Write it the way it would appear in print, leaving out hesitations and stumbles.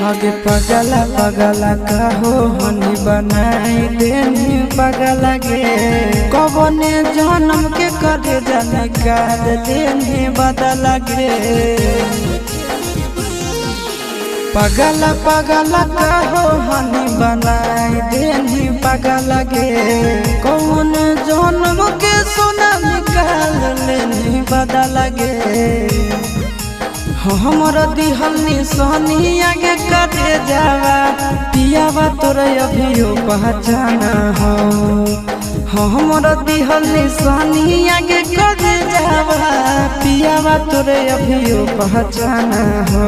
आगे पगला पगला कहो हनी बनाई देनी पगला गे कबने जन्म के करे जाने काट देनी बदला गे पगला पगला कहो हनी बनाई देनी पगला गे कौन जन्म के सोना निकाल लेनी बदला गे हमर दिहल निशानी आगे कटे जावा पियावा तोरे अभियो पहचाना हो हमर दिहल निशानी आगे कटे जावा पियावा तोरे अभियो पहचाना हो।